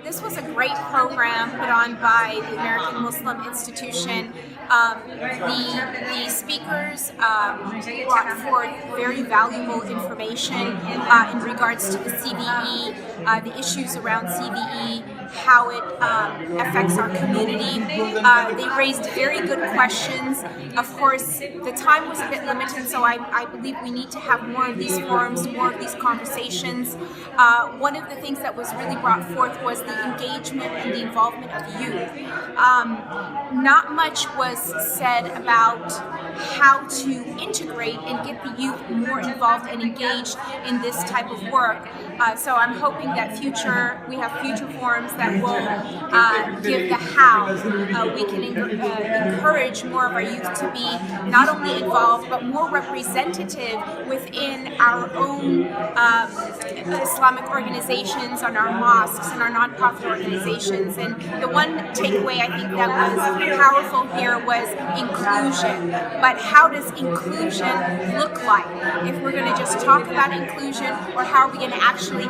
this was a great program put on by the American Muslim Institution. The speakers brought forth very valuable information in regards to the CVE, the issues around CVE, how it affects our community. They raised very good questions. Of course, the time was a bit limited, so I believe we need to have more of these forums, more of these conversations. One of the things that was really brought forth was the engagement and the involvement of youth. Not much was said about how to integrate and get the youth more involved and engaged in this type of work. So I'm hoping that we have future forums that will give the how. We can encourage more of our youth to be not only involved but more representative within our own Islamic organizations, on our mosques and our nonprofit organizations. And the one takeaway I think that was powerful here was inclusion. But how does inclusion look like? If we're going to just talk about inclusion, or how are we going to actually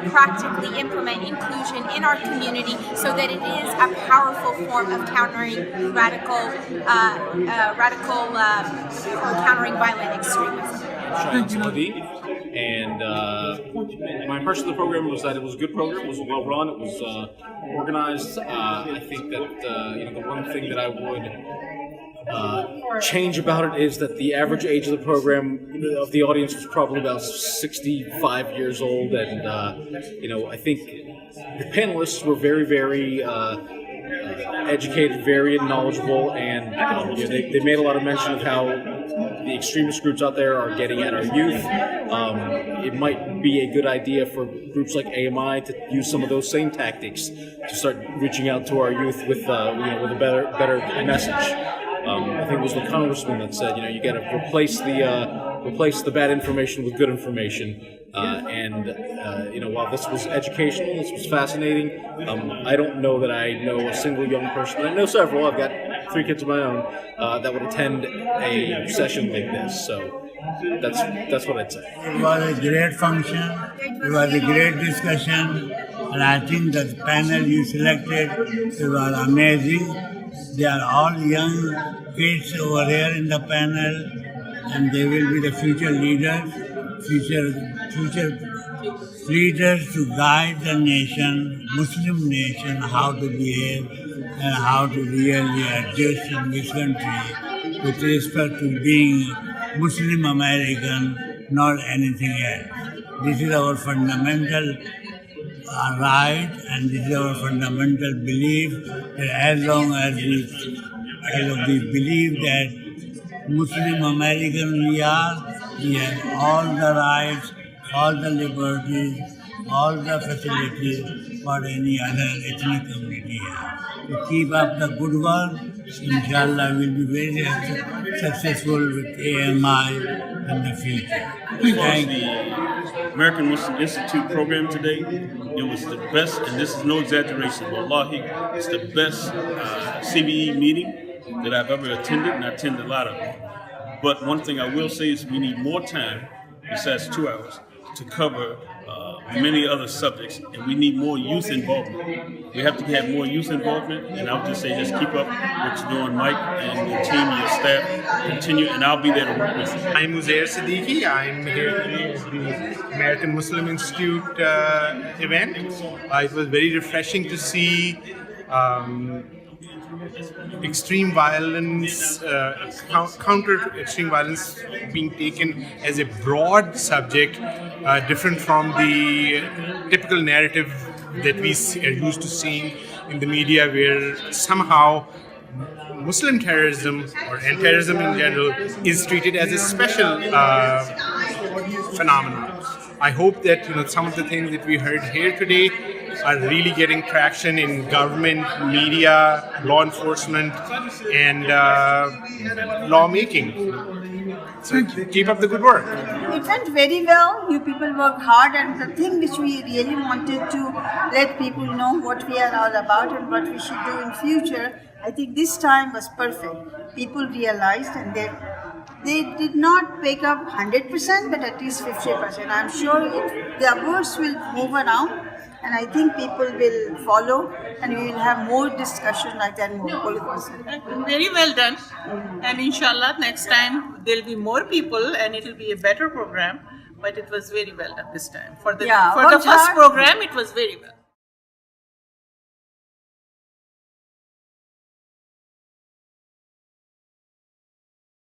practically implement inclusion in our community so that it is a powerful form of countering or countering violent extremism. And my impression of the program was that it was a good program. It was well run. It was organized. I think that the one thing that I would change about it is that the average age of the program of the audience was probably about 65 years old, and I think the panelists were very, very educated, very knowledgeable, and they made a lot of mention of how the extremist groups out there are getting at our youth. It might be a good idea for groups like AMI to use some of those same tactics to start reaching out to our youth with a better message. I think it was the congressman that said, you got to replace the bad information with good information. While this was educational, this was fascinating, I don't know that I know a single young person. I know several. I've got 3 kids of my own that would attend a session like this. So that's what I'd say. It was a great function. It was a great discussion, and I think that the panel you selected, it was amazing. They are all young kids over here in the panel, and they will be the future leaders, future leaders to guide the nation, Muslim nation, how to behave and how to really adjust in this country with respect to being Muslim American, not anything else. This is our fundamental right, and this is our fundamental belief that as long as we believe that Muslim American we have all the rights, all the liberties, all the facilities what any other ethnic community has. To keep up the good work, inshallah we'll be very successful with AMI in the future. Thank you. American Muslim Institute program today, it was the best, and this is no exaggeration, wallahi, it's the best CBE meeting that I've ever attended, and I attended a lot of them. But one thing I will say is we need more time, besides 2 hours, to cover many other subjects, and we need more youth involvement. We have to have more youth involvement, and I would just say just keep up what you're doing, Mike, and your team, your staff, continue, and I'll be there to work with you. I'm Uzair Siddiqui. I'm here at the American Muslim Institute event. It was very refreshing to see extreme violence, counter extreme violence being taken as a broad subject, different from the typical narrative that we are used to seeing in the media, where somehow Muslim terrorism or terrorism in general is treated as a special phenomenon. I hope that some of the things that we heard here today are really getting traction in government, media, law enforcement, and lawmaking. So keep up the good work. It went very well. You people worked hard, and the thing which we really wanted to let people know what we are all about and what we should do in future, I think this time was perfect. People realized, and they did not pick up 100%, but at least 50%. I'm sure the words will move around, and I think people will follow, and we will have more discussion like that, more political. Very well done. And inshallah, next time there'll be more people and it'll be a better program. But it was very well done this time. For the Yeah, first worked hard. program, it was very well.